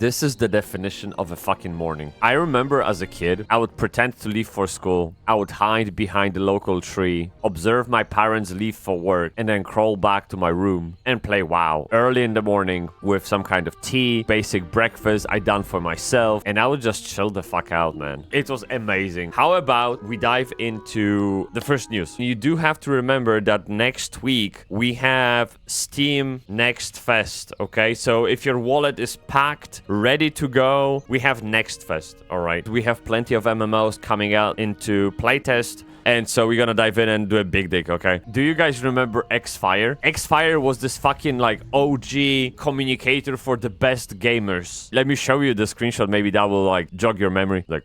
This is the definition of a fucking morning. I remember as a kid, I would pretend to leave for school. I would hide behind the local tree, observe my parents leave for work, and then crawl back to my room and play WoW. Early in the morning with some kind of tea, basic breakfast I done for myself, and I would just chill the fuck out, man. It was amazing. How about we dive into the first news? You do have to remember that next week we have Steam Next Fest, okay? So if your wallet is packed, ready to go, we have Next Fest, all right? We have plenty of MMOs coming out into playtest, and so we're gonna dive in and do a big dig, okay? Do you guys remember Xfire? Xfire was this fucking like OG communicator for the best gamers. Let me show you the screenshot, maybe that will like jog your memory. Like,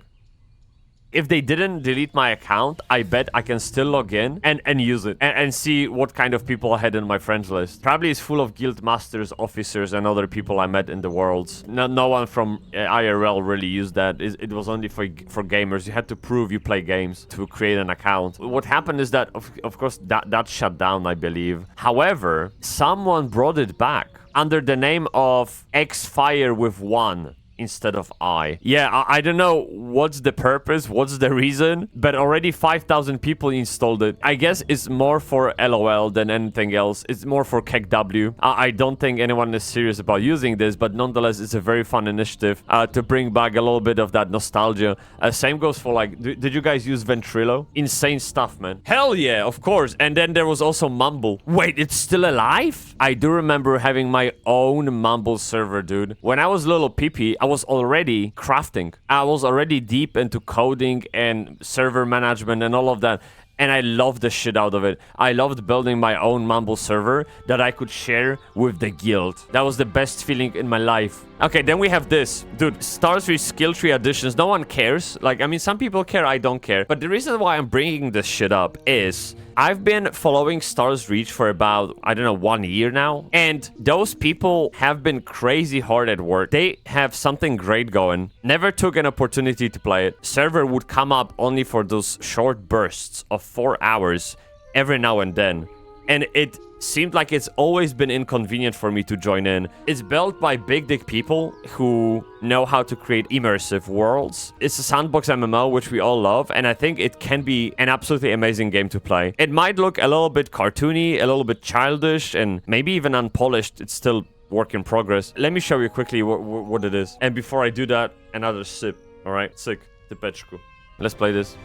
if they didn't delete my account, I bet I can still log in and use it and see what kind of people I had in my friends list. Probably it's full of guild masters, officers, and other people I met in the worlds. No one from IRL really used that. It was only for gamers. You had to prove you play games to create an account. What happened is that, of course, that shut down, I believe. However, someone brought it back under the name of Xfire with 1. Instead of I. Yeah, I don't know what's the purpose, what's the reason, but already 5,000 people installed it. I guess it's more for LOL than anything else. It's more for KEKW. I don't think anyone is serious about using this, but nonetheless, it's a very fun initiative to bring back a little bit of that nostalgia. Same goes for like, did you guys use Ventrilo? Insane stuff, man. Hell yeah, of course. And then there was also Mumble. Wait, it's still alive? I do remember having my own Mumble server, dude. When I was little PP, I was already crafting. I was already deep into coding and server management and all of that. And I loved the shit out of it. I loved building my own Mumble server that I could share with the guild. That was the best feeling in my life. Okay, then we have this. Dude, Star 3 skill tree additions. No one cares. Like, I mean, some people care. I don't care. But the reason why I'm bringing this shit up is I've been following Stars Reach for about, I don't know, 1 year now. And those people have been crazy hard at work. They have something great going. Never took an opportunity to play it. Server would come up only for those short bursts of 4 hours every now and then. And it seemed like it's always been inconvenient for me to join in. It's built by big dick people who know how to create immersive worlds. It's a sandbox MMO, which we all love, and I think it can be an absolutely amazing game to play. It might look a little bit cartoony, a little bit childish, and maybe even unpolished. It's still work in progress. Let me show you quickly what it is. And before I do that, another sip. All right, sick. Typeczku. Let's play this.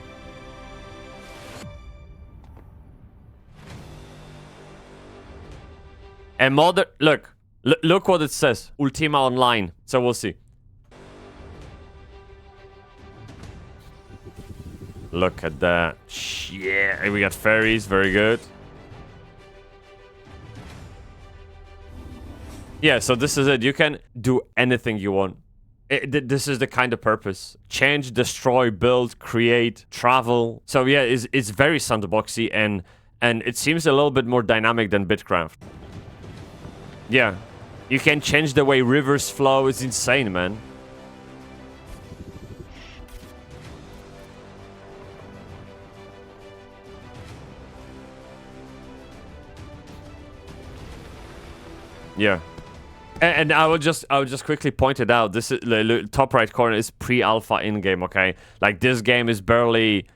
And look what it says. Ultima Online. So we'll see. Look at that. Yeah, we got fairies. Very good. Yeah, so this is it. You can do anything you want. This is the kind of purpose. Change, destroy, build, create, travel. So yeah, it's very sandboxy and it seems a little bit more dynamic than Bitcraft. Yeah, you can change the way rivers flow. It's insane, man. Yeah, and I would just quickly point it out. This is the top right corner is pre-alpha in-game. Okay, like this game is barely.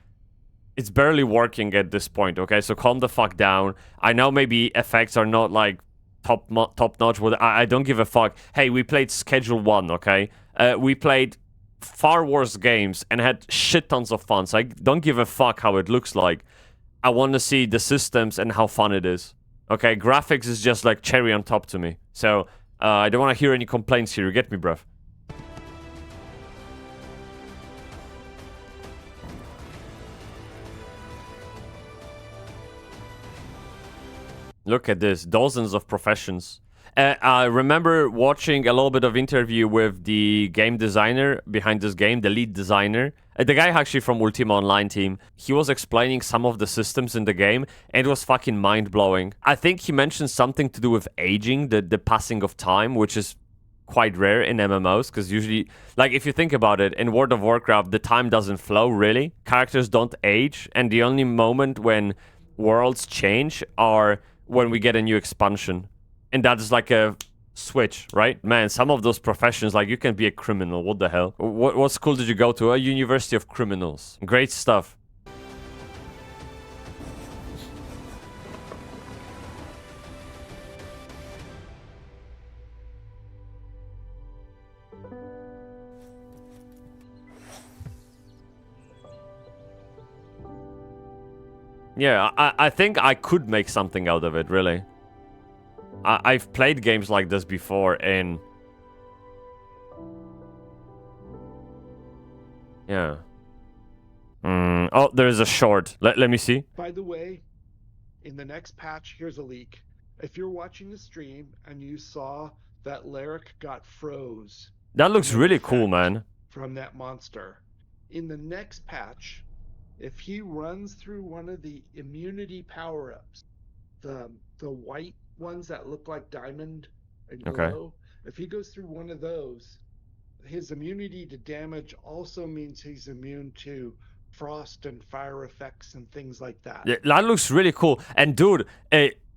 It's barely working at this point. Okay, so calm the fuck down. I know maybe effects are not like top notch. I don't give a fuck. Hey, we played Schedule 1, okay? We played far worse games and had shit tons of fun. So I don't give a fuck how it looks like. I want to see the systems and how fun it is. Okay, graphics is just like cherry on top to me. So I don't want to hear any complaints here. You get me, bruv? Look at this, dozens of professions. I remember watching a little bit of interview with the game designer behind this game, the lead designer. The guy actually from Ultima Online team. He was explaining some of the systems in the game, and it was fucking mind-blowing. I think he mentioned something to do with aging, the passing of time, which is quite rare in MMOs, because usually, like, if you think about it, in World of Warcraft, the time doesn't flow, really. Characters don't age, and the only moment when worlds change are when we get a new expansion. And that is like a switch, right? Man, some of those professions, like you can be a criminal. What the hell? What school did you go to? A University of Criminals. Great stuff. Yeah, I think I could make something out of it, really. I've played games like this before, and... yeah. Oh, there's a short. Let me see. By the way, in the next patch, here's a leak. If you're watching the stream and you saw that Lyric got froze... That looks really cool, man. ...from that monster. In the next patch... if he runs through one of the immunity power-ups, the white ones that look like diamond and glow, if he goes through one of those, his immunity to damage also means he's immune to frost and fire effects and things like that. Yeah, that looks really cool. And dude,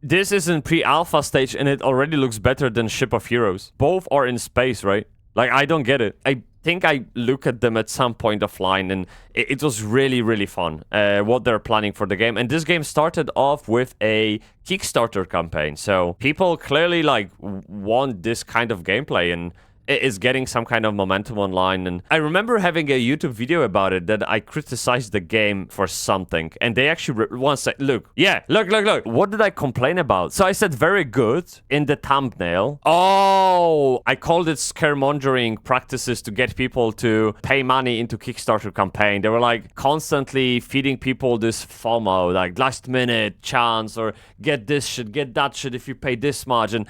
this is in pre-alpha stage and it already looks better than Ship of Heroes. Both are in space, right? Like, I don't get it. I think I look at them at some point offline, and it was really, really fun, what they're planning for the game. And this game started off with a Kickstarter campaign, so people clearly, like, want this kind of gameplay, and it is getting some kind of momentum online. And I remember having a YouTube video about it that I criticized the game for something, and they actually once said, look, what did I complain about? So I said very good in the thumbnail. Oh, I called it scaremongering practices to get people to pay money into Kickstarter campaign. They were like constantly feeding people this FOMO, like last minute chance, or get this shit, get that shit if you pay this much. And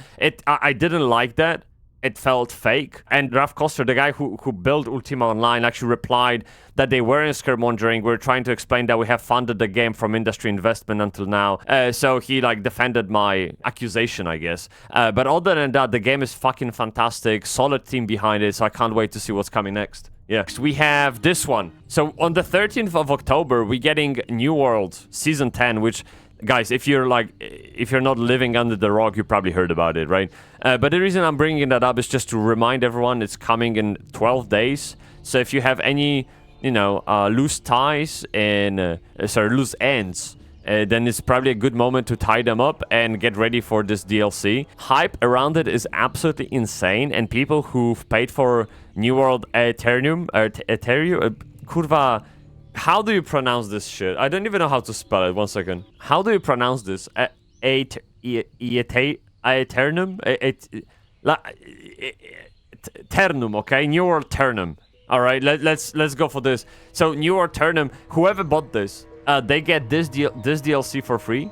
I didn't like that. It felt fake. And Raf Koster, the guy who built Ultima Online, actually replied that they weren't scaremongering. We're trying to explain that we have funded the game from industry investment until now. So he, like, defended my accusation, I guess. But other than that, the game is fucking fantastic. Solid team behind it, so I can't wait to see what's coming next. Yeah, we have this one. So on the 13th of October, we're getting New World Season 10, which... guys, if you're not living under the rock, you probably heard about it, right? But the reason I'm bringing that up is just to remind everyone it's coming in 12 days. So if you have any, loose ties and, loose ends, then it's probably a good moment to tie them up and get ready for this DLC. Hype around it is absolutely insane, and people who've paid for New World Eternium, kurwa... How do you pronounce this shit? I don't even know how to spell it. 1 second. How do you pronounce this? Aeternum? Ternum, okay? New World Ternum. All right, let's go for this. So New World Ternum, whoever bought this, they get this DLC for free.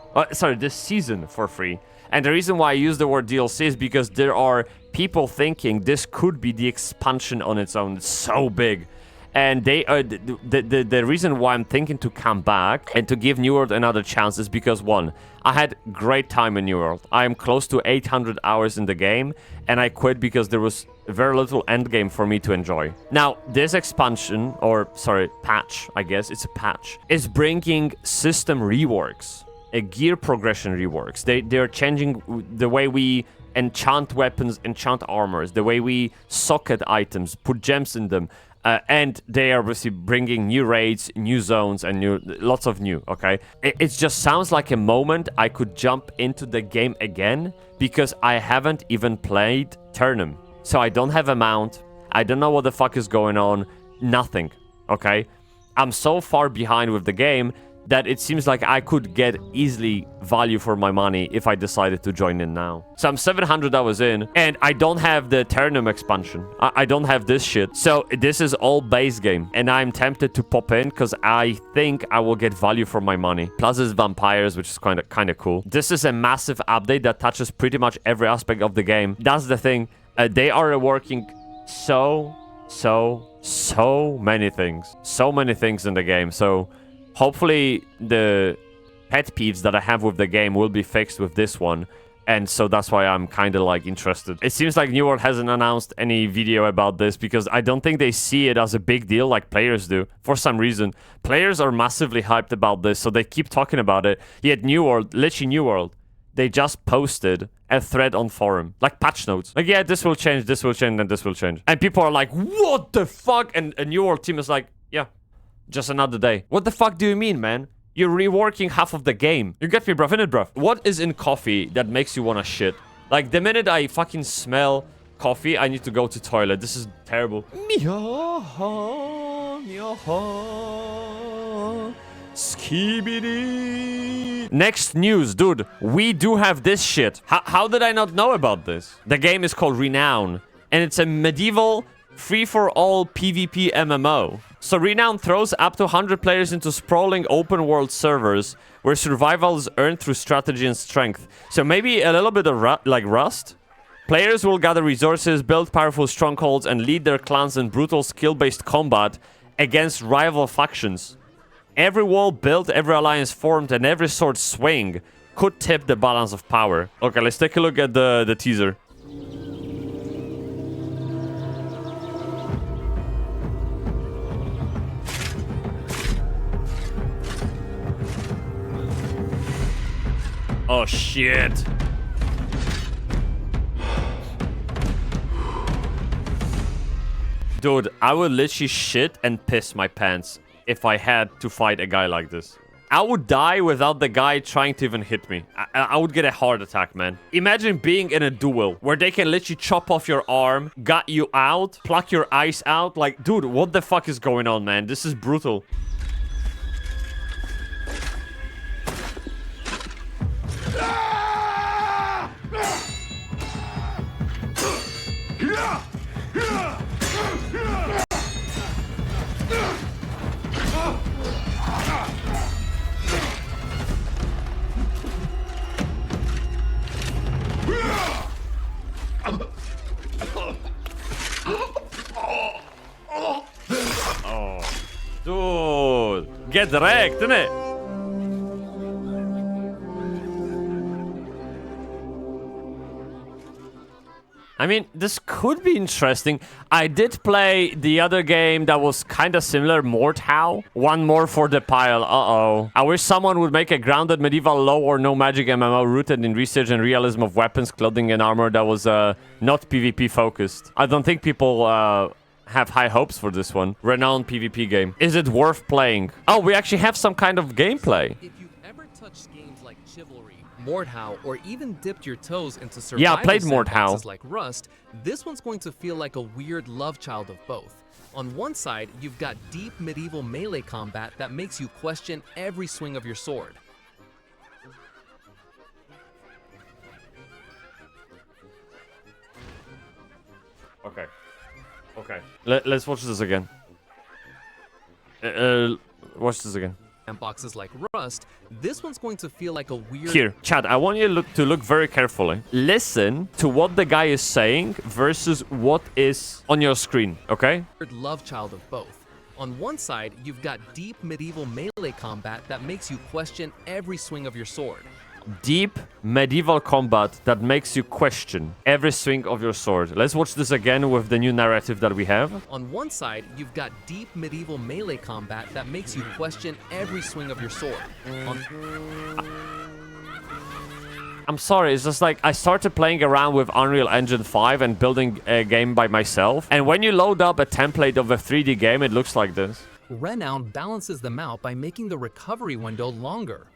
This season for free. And the reason why I use the word DLC is because there are people thinking this could be the expansion on its own. It's so big. And they the reason why I'm thinking to come back and to give New World another chance is because, one, I had great time in New World. I am close to 800 hours in the game, and I quit because there was very little end game for me to enjoy. Now, this expansion, patch, I guess, it's a patch, is bringing system reworks, a gear progression reworks. They're changing the way we enchant weapons, enchant armors, the way we socket items, put gems in them. And they are obviously bringing new raids, new zones, and lots of new, okay? It just sounds like a moment I could jump into the game again, because I haven't even played Ternum. So I don't have a mount, I don't know what the fuck is going on, nothing, okay? I'm so far behind with the game that it seems like I could get easily value for my money if I decided to join in now. So I'm 700 hours in, and I don't have the Ternum expansion. I don't have this shit. So this is all base game, and I'm tempted to pop in because I think I will get value for my money. Plus it's vampires, which is kind of cool. This is a massive update that touches pretty much every aspect of the game. That's the thing. They are reworking so many things. So many things in the game. So hopefully the pet peeves that I have with the game will be fixed with this one. And so that's why I'm kind of like interested. It seems like New World hasn't announced any video about this because I don't think they see it as a big deal like players do. For some reason, players are massively hyped about this, so they keep talking about it. Yet New World, literally New World, they just posted a thread on forum. Like patch notes. Like, yeah, this will change, and this will change. And people are like, what the fuck? And your team is like, yeah, just another day. What the fuck do you mean, man? You're reworking half of the game. You get me, bruv, innit, bruv? What is in coffee that makes you wanna shit? Like, the minute I fucking smell coffee, I need to go to toilet. This is terrible. Skibidi. Next news, dude. We do have this shit. How did I not know about this? The game is called Renown, and it's a medieval free-for-all PvP MMO. So Renown throws up to 100 players into sprawling open-world servers where survival is earned through strategy and strength. So maybe a little bit of like Rust. Players will gather resources, build powerful strongholds, and lead their clans in brutal skill-based combat against rival factions. Every wall built, every alliance formed, and every sword swing could tip the balance of power. Okay, let's take a look at the teaser. Oh, shit. Dude, I would literally shit and piss my pants if I had to fight a guy like this. I would die without the guy trying to even hit me. I would get a heart attack, man. Imagine being in a duel where they can literally chop off your arm, gut you out, pluck your eyes out. Like, dude, what the fuck is going on, man? This is brutal. Oh, dude, get wrecked, innit? I mean, this could be interesting. I did play the other game that was kind of similar, Mordhau. One more for the pile. Uh-oh. I wish someone would make a grounded medieval low or no magic MMO rooted in research and realism of weapons, clothing, and armor that was not PvP focused. I don't think people have high hopes for this one. Renown PvP game. Is it worth playing? Oh, we actually have some kind of gameplay. If you've ever touched games like Chivalry, Mordhau, or even dipped your toes into survival I played sandboxes like Rust, this one's going to feel like a weird love child of both. On one side, you've got deep medieval melee combat that makes you question every swing of your sword. Okay. Okay. Let's watch this again. Watch this again. And boxes like Rust, this one's going to feel like a weird... Here, chat, I want you to look very carefully. Listen to what the guy is saying versus what is on your screen, okay? Love child of both. On one side, you've got deep medieval melee combat that makes you question every swing of your sword. Deep medieval combat that makes you question every swing of your sword. Let's watch this again with the new narrative that we have. On one side, you've got deep medieval melee combat that makes you question every swing of your sword. I'm sorry, it's just like I started playing around with Unreal Engine 5 and building a game by myself. And when you load up a template of a 3D game, it looks like this. Renown balances them out by making the recovery window longer.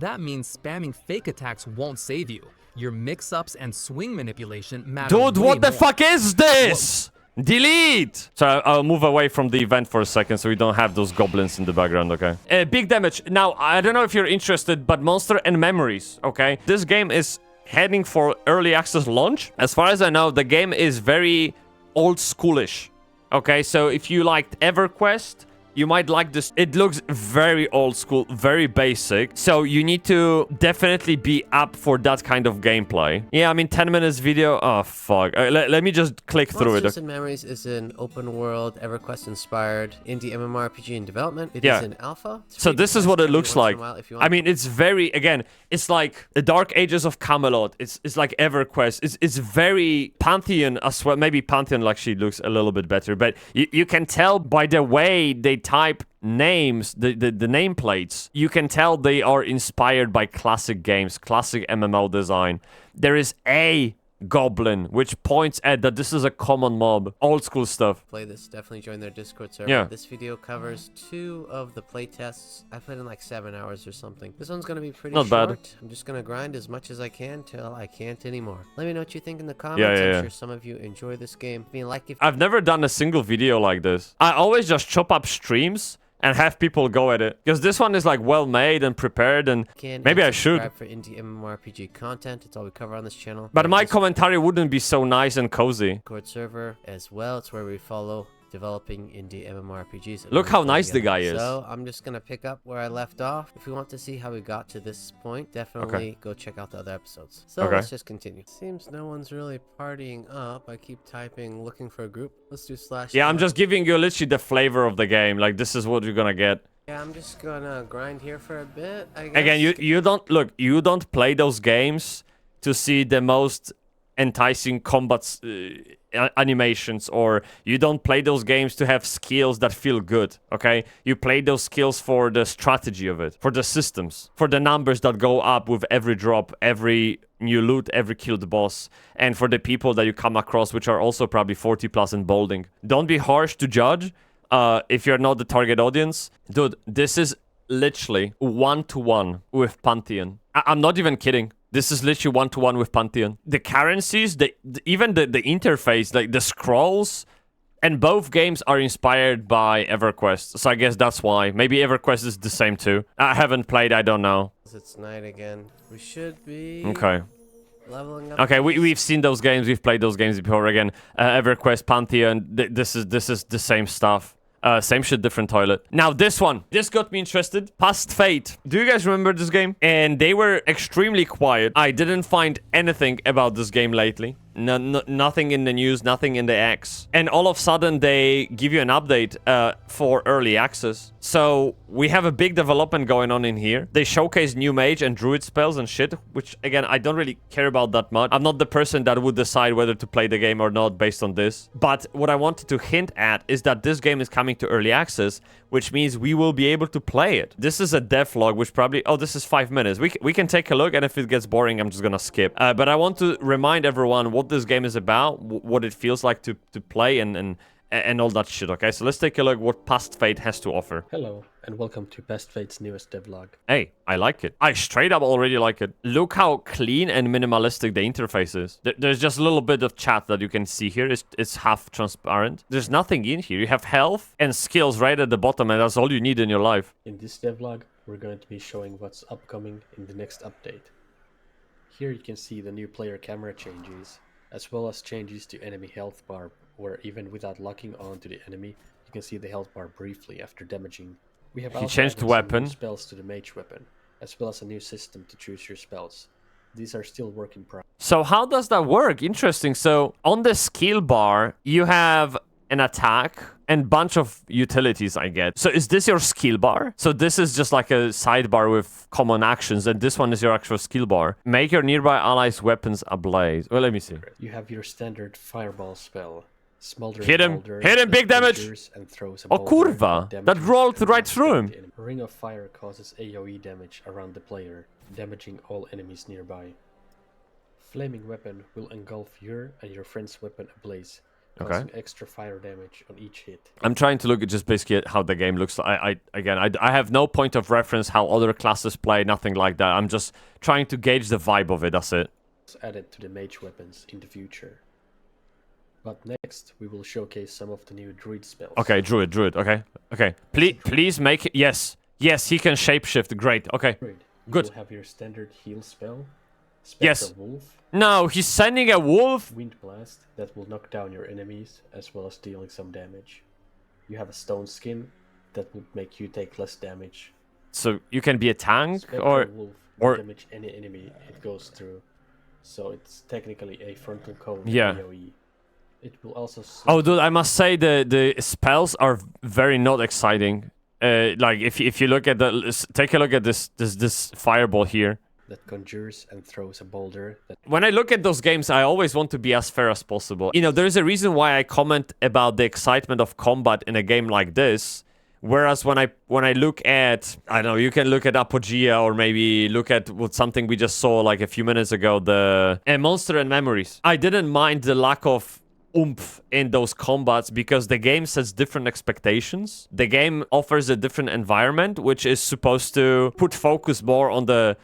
That means spamming fake attacks won't save you. Your mix-ups and swing manipulation matter. Dude, what the fuck is this? Delete! So I'll move away from the event for a second so we don't have those goblins in the background, okay? Big damage. Now, I don't know if you're interested, but Monster and Memories, okay? This game is heading for early access launch. As far as I know, the game is very old schoolish, okay? So if you liked EverQuest, you might like this. It looks very old school, very basic. So you need to definitely be up for that kind of gameplay. Yeah, I mean, 10 minutes video. Oh, fuck. Let me just click through it. Monsters and Memories is an open-world, EverQuest-inspired indie MMORPG in development. It is in alpha. So this is what it looks like. I mean, it's very, again, it's like the Dark Ages of Camelot. It's like EverQuest. It's very Pantheon as well. Maybe Pantheon actually looks a little bit better. But you can tell by the way they type names, the nameplates, you can tell they are inspired by classic games, classic MMO design. There is a goblin, which points at that this is a common mob. Old school stuff. Play this, definitely join their Discord server. Yeah. This video covers 2 of the playtests. I played in like 7 hours or something. This one's gonna be pretty Not short. bad. I'm just gonna grind as much as I can till I can't anymore. Let me know what you think in the comments. Yeah. I'm sure some of you enjoy this game. I mean, like if I've never done a single video like this. I always just chop up streams and have people go at it. Because this one is like well made and prepared, and can maybe I subscribe should. for indie MMORPG content. It's all we cover on this channel. But my Discord commentary wouldn't be so nice and cozy. server as well. It's where we follow developing indie MMORPGs. and Look learn how from nice the together. guy is. So I'm just gonna pick up where I left off. If you want to see how we got to this point, definitely go check out the other episodes. So Okay. let's just continue. Seems no one's really partying up. I keep typing looking for a group. Let's do / Yeah, I'm just giving you literally the flavor of the game. Like, this is what you're gonna get. Yeah, I'm just gonna grind here for a bit, I guess. Again, you don't play those games to see the most enticing combat animations, or you don't play those games to have skills that feel good, okay? You play those skills for the strategy of it, for the systems, for the numbers that go up with every drop, every new loot, every killed boss, and for the people that you come across, which are also probably 40 plus and bolding. Don't be harsh to judge if you're not the target audience. Dude, this is literally 1-to-1 with Pantheon. I'm not even kidding. This is literally 1-to-1 with Pantheon. The currencies, even the interface, like the scrolls, and both games are inspired by EverQuest. So I guess that's why. Maybe EverQuest is the same too. I haven't played, I don't know. It's night again. We should be Okay. leveling up. Okay, we've seen those games. We've played those games before. Again, EverQuest, Pantheon. This is the same stuff. Same shit, different toilet. Now this one, this got me interested. Past Fate. Do you guys remember this game? And they were extremely quiet. I didn't find anything about this game lately. Nothing in the news, nothing in the X. And all of a sudden, they give you an update for early access. So we have a big development going on in here. They showcase new mage and druid spells and shit, which, again, I don't really care about that much. I'm not the person that would decide whether to play the game or not based on this. But what I wanted to hint at is that this game is coming to early access, which means we will be able to play it. This is a devlog, which probably... Oh, this is 5 minutes. We can take a look, and if it gets boring, I'm just gonna skip. But I want to remind everyone what this game is about, what it feels like to play, and all that shit, okay? So let's take a look what Past Fate has to offer. Hello, and welcome to Past Fate's newest devlog. Hey, I like it. I straight up already like it. Look how clean and minimalistic the interface is. There's just a little bit of chat that you can see here. It's half transparent. There's nothing in here. You have health and skills right at the bottom, and that's all you need in your life. In this devlog, we're going to be showing what's upcoming in the next update. Here you can see the new player camera changes, as well as changes to enemy health bar, where even without locking on to the enemy, you can see the health bar briefly after damaging. We have also changed added some weapon. new spells to the mage weapon, as well as a new system to choose your spells. These are still work in progress. So how does that work? Interesting. So on the skill bar, you have an attack and bunch of utilities, I get. So is this your skill bar? So this is just like a sidebar with common actions, and this one is your actual skill bar. Make your nearby allies' weapons ablaze. Well, let me see. You have your standard fireball spell. Smoldering Hit him. boulder Hit him, that big damage. conjures and throws a Oh, boulder kurva. that That damages rolled and right through him. the enemy. Ring of Fire causes AoE damage around the player, damaging all enemies nearby. Flaming Weapon will engulf your and your friend's weapon ablaze, causing extra fire damage on each hit. I'm trying to look at just basically at how the game looks. I have no point of reference how other classes play, nothing like that. I'm just trying to gauge the vibe of it, that's it. It's added to the mage weapons in the future. But next, we will showcase some of the new druid spells. Okay, druid, okay. Please make it, yes, he can shapeshift, great, okay. Druid, you Good. will have your standard heal spell, Yes. Spectral Wolf, No, he's sending a wolf? Wind Blast that will knock down your enemies as well as dealing some damage. You have a Stone Skin that will make you take less damage. So you can be a tank, Spectral or... Wolf or- will damage any enemy it goes through. So it's technically a frontal cone Yeah. AoE. It will also... Oh, dude, I must say the spells are very not exciting. Like, if you look at the... Take a look at this fireball here. that conjures and throws a boulder that... When I look at those games, I always want to be as fair as possible. You know, there is a reason why I comment about the excitement of combat in a game like this, Whereas when I look at, I don't know, you can look at Apogea or maybe look at something we just saw like a few minutes ago, the Monster and Memories. I didn't mind the lack of oomph in those combats because the game sets different expectations. The game offers a different environment, which is supposed to put focus more on the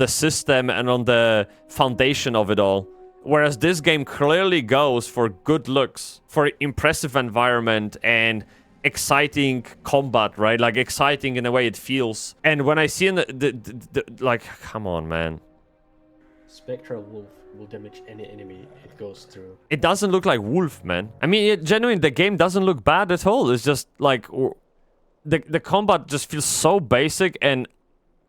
system and on the foundation of it all. Whereas this game clearly goes for good looks, for impressive environment and exciting combat, right? Like exciting in the way it feels. And when I see in the like, come on, man. Spectral Wolf will damage any enemy it goes through. It doesn't look like Wolf, man. I mean, genuinely, the game doesn't look bad at all. It's just like the combat just feels so basic and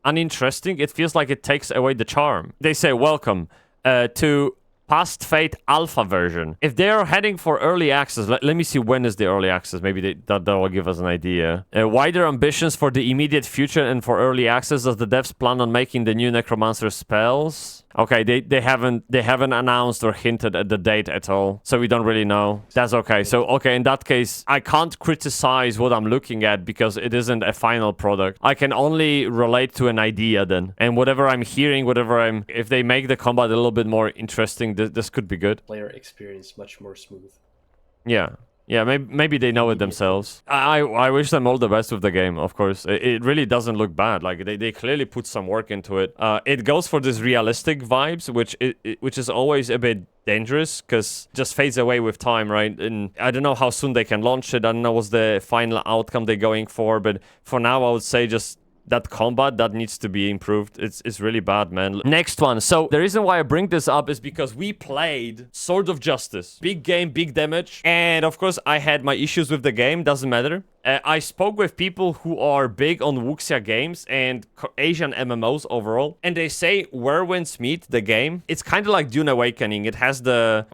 uninteresting. It feels like it takes away the charm. They say welcome to Past Fate Alpha version. If they are heading for early access, let me see when is the early access. Maybe that will give us an idea. Wider ambitions for the immediate future and for early access as the devs plan on making the new Necromancer spells. Okay, they haven't announced or hinted at the date at all, so we don't really know. That's okay. So okay, in that case, I can't criticize what I'm looking at because it isn't a final product. I can only relate to an idea then, and whatever I'm hearing, if they make the combat a little bit more interesting, this could be good. Player experience much more smooth. Yeah. Yeah, maybe they know it themselves. I wish them all the best with the game, of course. It really doesn't look bad. Like, they clearly put some work into it. It goes for this realistic vibes, which is always a bit dangerous, because just fades away with time, right? And I don't know how soon they can launch it. I don't know what's the final outcome they're going for, but for now, I would say just that combat, that needs to be improved. It's really bad, man. Next one. So the reason why I bring this up is because we played Sword of Justice. Big game, big damage. And of course, I had my issues with the game. Doesn't matter. I spoke with people who are big on Wuxia games and Asian MMOs overall, and they say Where Winds Meet, the game, it's kind of like Dune Awakening. It has the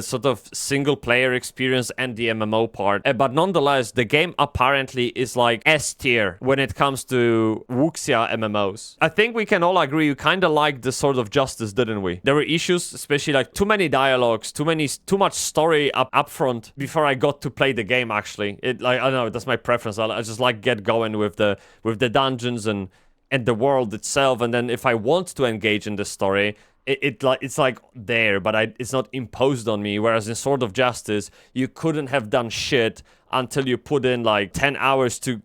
sort of single player experience and the MMO part, but nonetheless, the game apparently is like S tier when it comes to Wuxia MMOs. I think we can all agree we kind of liked the Sword of Justice, didn't we? There were issues, especially like too many dialogues, too much story up front before I got to play the game. Actually, I don't know. That's my preference. I just like get going with the dungeons and the world itself, and then if I want to engage in the story, it's like there, but it's not imposed on me. Whereas in Sword of Justice, you couldn't have done shit until you put in like 10 hours to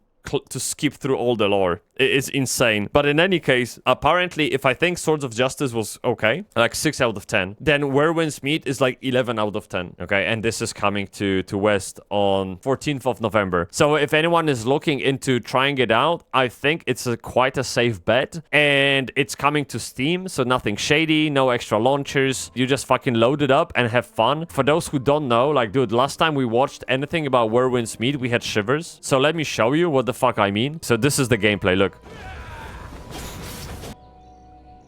skip through all the lore. It's insane. But in any case, apparently, if I think Swords of Justice was okay, like 6 out of 10, then Where Winds Meet is like 11 out of 10. Okay, and this is coming to West on 14th of November. So if anyone is looking into trying it out, I think it's quite a safe bet. And it's coming to Steam, so nothing shady, no extra launchers. You just fucking load it up and have fun. For those who don't know, like, dude, last time we watched anything about Where Winds Meet, we had shivers. So let me show you what the fuck I mean. So this is the gameplay. Look.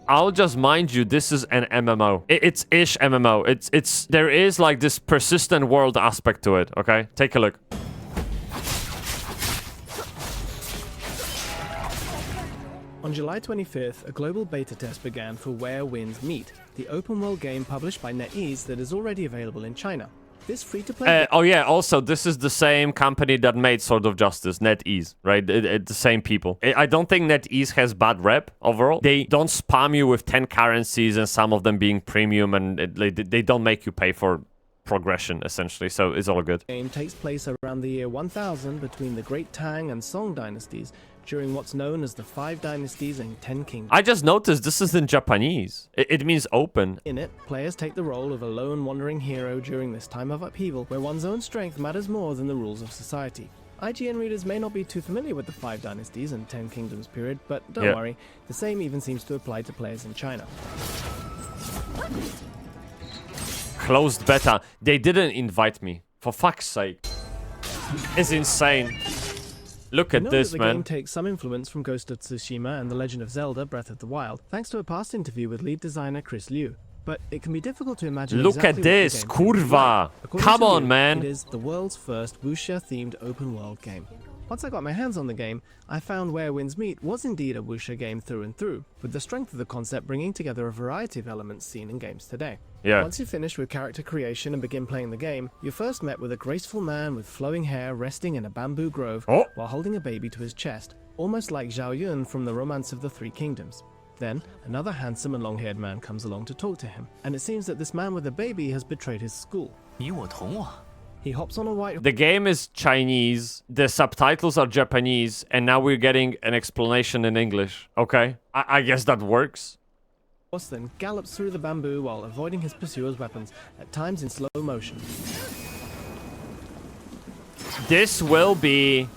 I'll just mind you, this is an MMO. It's ish MMO. There is like this persistent world aspect to it, okay? Take a look. On July 25th, a global beta test began for Where Winds Meet, the open-world game published by NetEase that is already available in China. This free-to-play... oh yeah, also, this is the same company that made Sword of Justice, NetEase, right? It's the same people. I don't think NetEase has bad rep overall. They don't spam you with 10 currencies and some of them being premium, and they don't make you pay for progression, essentially, so it's all good. The game takes place around the year 1000 between the Great Tang and Song dynasties, during what's known as the 5 Dynasties and 10 Kingdoms. I just noticed this is in Japanese. It means open. In it, players take the role of a lone wandering hero during this time of upheaval, where one's own strength matters more than the rules of society. IGN readers may not be too familiar with the 5 Dynasties and 10 Kingdoms period, but don't worry, the same even seems to apply to players in China. Closed beta. They didn't invite me. For fuck's sake. It's insane. Look at this, man. The game takes some influence from Ghost of Tsushima and The Legend of Zelda Breath of the Wild, thanks to a past interview with lead designer Chris Liu. But it can be difficult to imagine Look exactly at this, what the game kurva! like. Come on, man! It is the world's first wuxia-themed open-world game. Once I got my hands on the game, I found Where Winds Meet was indeed a wuxia game through and through, with the strength of the concept bringing together a variety of elements seen in games today. Yeah. Once you finish with character creation and begin playing the game, you're first met with a graceful man with flowing hair resting in a bamboo grove while holding a baby to his chest, almost like Zhao Yun from the Romance of the Three Kingdoms. Then, another handsome and long-haired man comes along to talk to him, and it seems that this man with the baby has betrayed his school. 你我同我。 He hops on a white The game is Chinese, the subtitles are Japanese, and now we're getting an explanation in English. Okay, I guess that works. horse, then gallops through the bamboo while avoiding his pursuer's weapons, at times in slow motion. This will be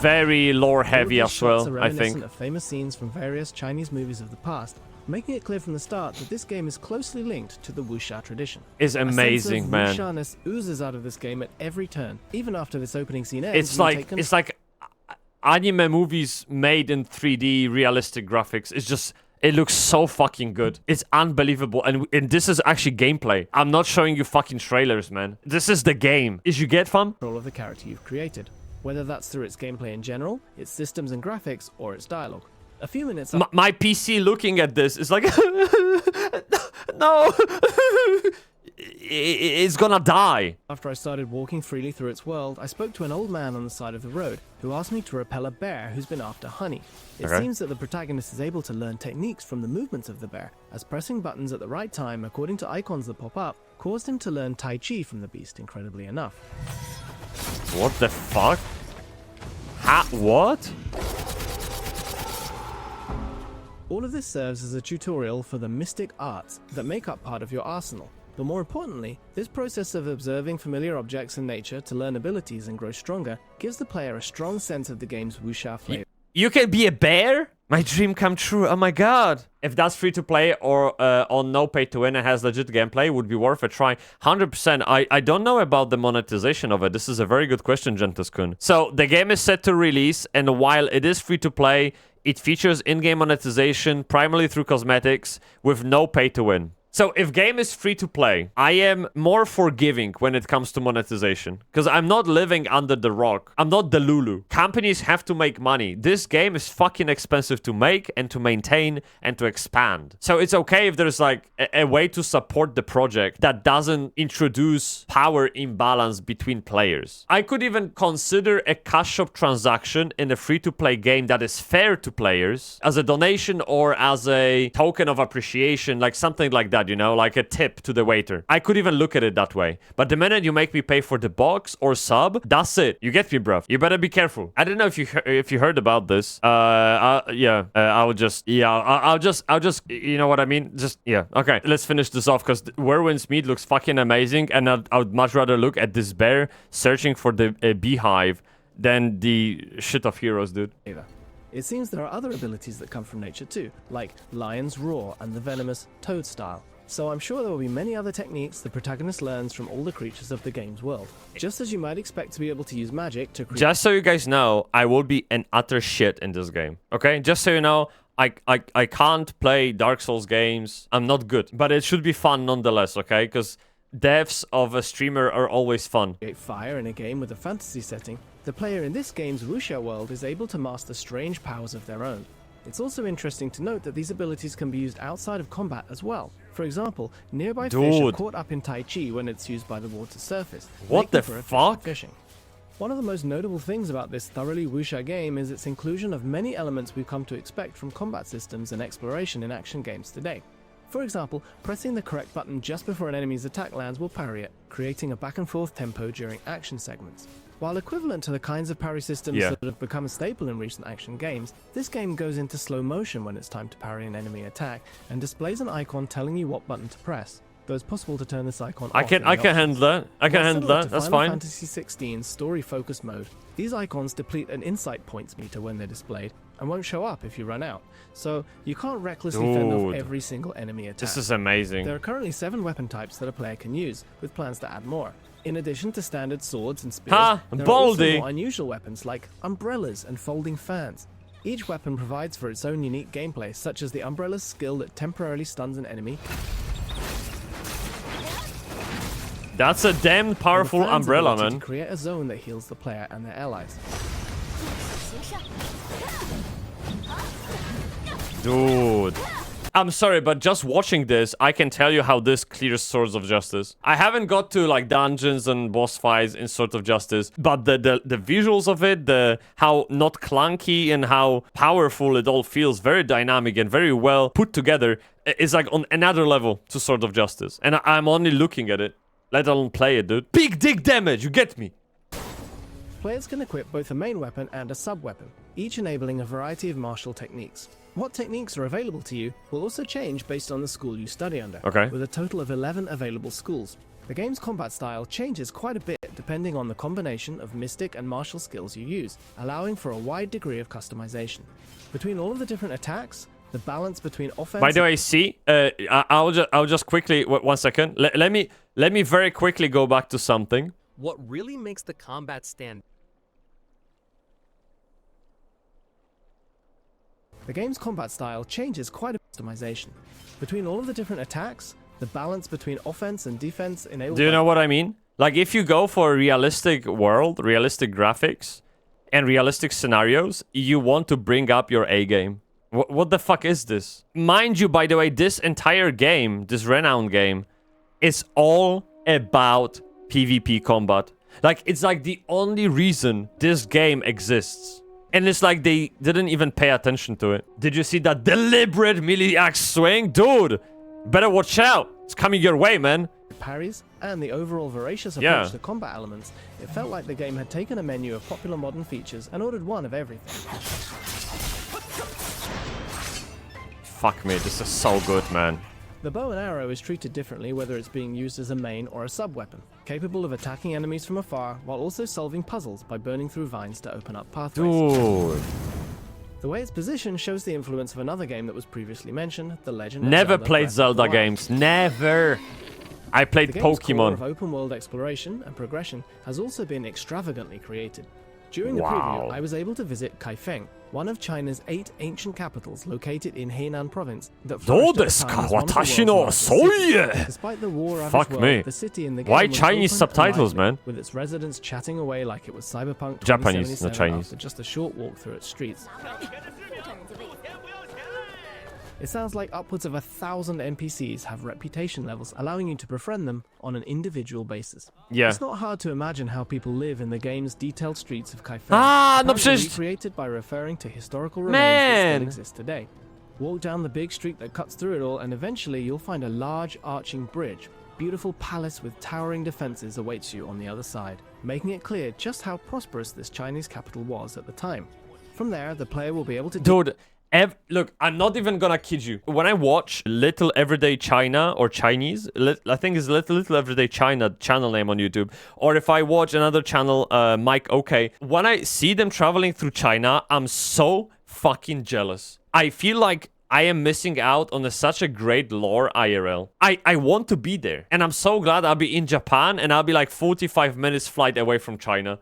very lore heavy All of these as shots well, are I reminiscent think. of famous scenes from various Chinese movies of the past, making it clear from the start that this game is closely linked to the wuxia tradition. It's A sense amazing, of man. wuxia-ness oozes out of this game at every turn, even after this opening scene ends. It's you've like taken- it's like anime movies made in 3D realistic graphics. It's just, it looks so fucking good. It's unbelievable. And this is actually gameplay. I'm not showing you fucking trailers, man. This is the game. Is you get fun? control of the character you've created, whether that's through its gameplay in general, its systems and graphics, or its dialogue. A few minutes My PC looking at this is like, no, it's gonna die. after I started walking freely through its world, I spoke to an old man on the side of the road who asked me to repel a bear who's been after honey. It Okay. seems that the protagonist is able to learn techniques from the movements of the bear, as pressing buttons at the right time, according to icons that pop up, caused him to learn Tai Chi from the beast, incredibly enough. What the fuck? What? All of this serves as a tutorial for the mystic arts that make up part of your arsenal. But more importantly, this process of observing familiar objects in nature to learn abilities and grow stronger gives the player a strong sense of the game's wuxia flavor. You can be a bear? My dream come true. Oh my god. If that's free to play or on no pay to win and has legit gameplay, would be worth a try. 100%. I don't know about the monetization of it. This is a very good question, Gentis-kun. So the game is set to release, and while it is free to play, it features in-game monetization primarily through cosmetics with no pay to win. So if game is free to play, I am more forgiving when it comes to monetization. Because I'm not living under the rock. I'm not the Lulu. Companies have to make money. This game is fucking expensive to make and to maintain and to expand. So it's okay if there's like a way to support the project that doesn't introduce power imbalance between players. I could even consider a cash shop transaction in a free-to-play game that is fair to players as a donation or as a token of appreciation, like something like that. You know, like a tip to the waiter. I could even look at it that way. But the minute you make me pay for the box or sub, that's it. You get me, bruv. You better be careful. I don't know if you heard about this. I'll just, you know what I mean? Just, yeah. Okay, let's finish this off because Where Winds Meet looks fucking amazing, and I would much rather look at this bear searching for the beehive than the shit of heroes, dude. It seems there are other abilities that come from nature too, like Lion's Roar and the venomous Toad Style. So I'm sure there will be many other techniques the protagonist learns from all the creatures of the game's world. Just as you might expect to be able to use magic to create... Just so you guys know, I will be an utter shit in this game. Okay? Just so you know, I can't play Dark Souls games. I'm not good. But it should be fun nonetheless, okay? Because deaths of a streamer are always fun. create fire in a game with a fantasy setting, the player in this game's wuxia world is able to master strange powers of their own. It's also interesting to note that these abilities can be used outside of combat as well. For example, nearby fish are Dude. caught up in Tai Chi when it's used by the water's surface. What making the for efficient fuck? Fishing. One of the most notable things about this thoroughly wuxia game is its inclusion of many elements we've come to expect from combat systems and exploration in action games today. For example, pressing the correct button just before an enemy's attack lands will parry it, creating a back and forth tempo during action segments. While equivalent to the kinds of parry systems that have become a staple in recent action games, this game goes into slow motion when it's time to parry an enemy attack and displays an icon telling you what button to press. Though it's possible to turn this icon off. I can handle that. I can handle that. That's fine. Fantasy 16's story-focused mode, these icons deplete an insight points meter when they're displayed and won't show up if you run out. So you can't recklessly fend off Dude. every single enemy attack. This is amazing. There are currently 7 weapon types that a player can use, with plans to add more. In addition to standard swords and spears, Ha! there are also Baldy! more unusual weapons like umbrellas and folding fans. Each weapon provides for its own unique gameplay, such as the umbrella's skill that temporarily stuns an enemy, That's a damn powerful And the plan's umbrella, ability man. to create a zone that heals the player and their allies. Dude. I'm sorry, but just watching this, I can tell you how this clears Swords of Justice. I haven't got to like dungeons and boss fights in Swords of Justice, but the visuals of it, the how not clunky and how powerful it all feels, very dynamic and very well put together, is like on another level to Sword of Justice. And I'm only looking at it, let alone play it, dude. Big dick damage, you get me? Players can equip both a main weapon and a sub-weapon, each enabling a variety of martial techniques. What techniques are available to you will also change based on the school you study under, Okay. with a total of 11 available schools. The game's combat style changes quite a bit depending on the combination of mystic and martial skills you use, allowing for a wide degree of customization. Between all of the different attacks, the balance between offense... By the way, see, I'll just quickly, 1 second. Let me very quickly go back to something. What really makes the combat stand The game's combat style changes quite a bit of customization. Between all of the different attacks, the balance between offense and defense enabled... Do you know what I mean? Like, if you go for a realistic world, realistic graphics, and realistic scenarios, you want to bring up your A game. What the fuck is this? Mind you, by the way, this entire game, this Renown game, is all about PvP combat. Like, it's like the only reason this game exists. And it's like they didn't even pay attention to it. Did you see that deliberate melee axe swing? Dude, better watch out. It's coming your way, man. Parries, and the overall voracious approach Yeah. to combat elements, it felt like the game had taken a menu of popular modern features and ordered one of everything. Fuck me, this is so good, man. The bow and arrow is treated differently whether it's being used as a main or a sub-weapon, capable of attacking enemies from afar while also solving puzzles by burning through vines to open up pathways. Dude. The way it's positioned shows the influence of another game that was previously mentioned, The Legend of Never Zelda played Breath of the Zelda Wild. games. Never. I played The game's core of Pokemon. open-world exploration and progression has also been extravagantly created. During the Wow. preview, I was able to visit Kaifeng, one of China's 8 ancient capitals located in Hainan province that flourished at the time as one of the Watashi world's no largest cities. soye. Despite the war-ravaged Fuck world, me. the city in the game Why was Chinese open and subtitles, lively, man? with its residents chatting away like it was Cyberpunk Japanese, 2077 not Chinese. after just a short walk through its streets. It sounds like upwards of 1,000 NPCs have reputation levels, allowing you to befriend them on an individual basis. Yeah. It's not hard to imagine how people live in the game's detailed streets of Kaifeng, Ah, no apparently przecież- recreated by referring to historical remains that Man. still exist today. Walk down the big street that cuts through it all, and eventually you'll find a large arching bridge. Beautiful palace with towering defenses awaits you on the other side, making it clear just how prosperous this Chinese capital was at the time. From there, the player will be able to... Dude, look, I'm not even gonna kid you. When I watch Little Everyday China or Chinese, I think it's Little Everyday China channel name on YouTube, or if I watch another channel, Mike OK, when I see them traveling through China, I'm so fucking jealous. I feel like I am missing out on such a great lore IRL. I want to be there. And I'm so glad I'll be in Japan and I'll be like 45 minutes flight away from China.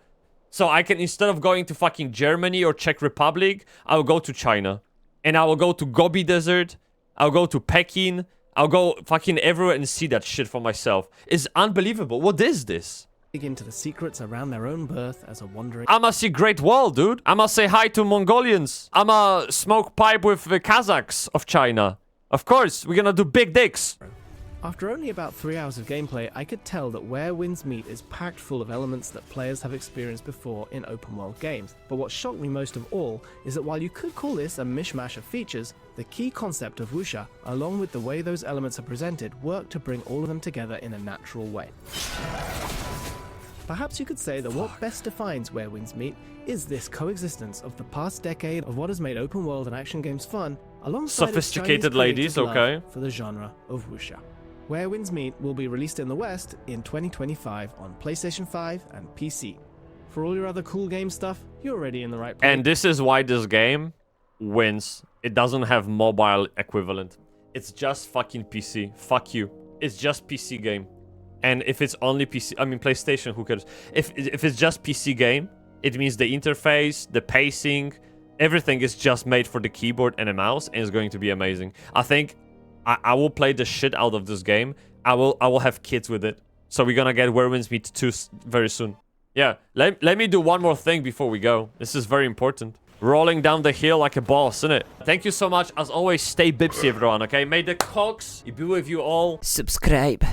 So I can, instead of going to fucking Germany or Czech Republic, I'll go to China. And I will go to Gobi Desert. I'll go to Peking. I'll go fucking everywhere and see that shit for myself. It's unbelievable. What is this? dig into the secrets around their own birth as a wandering... I'ma see Great Wall, dude. I'ma say hi to Mongolians. I'ma smoke pipe with the Kazakhs of China. Of course, we're gonna do big dicks. After only about 3 hours of gameplay, I could tell that Where Winds Meet is packed full of elements that players have experienced before in open world games. But what shocked me most of all is that while you could call this a mishmash of features, the key concept of wuxia, along with the way those elements are presented, work to bring all of them together in a natural way. Perhaps you could say that what best defines Where Winds Meet is this coexistence of the past decade of what has made open world and action games fun, alongside its Sophisticated Chinese ladies, creative okay. love for the genre of wuxia. Where Winds Meet will be released in the West in 2025 on PlayStation 5 and PC. For all your other cool game stuff, you're already in the right place. And this is why this game wins. It doesn't have mobile equivalent. It's just fucking PC. Fuck you. It's just PC game. And if it's only PC, I mean PlayStation, who cares? If it's just PC game, it means the interface, the pacing, everything is just made for the keyboard and a mouse, and it's going to be amazing. I think I will play the shit out of this game. I will have kids with it. So we're gonna get Werewin's Meat 2 very soon. Yeah, let me do one more thing before we go. This is very important. Rolling down the hill like a boss, innit? Thank you so much. As always, stay Bybsie, everyone, okay? May the cogs be with you all. Subscribe.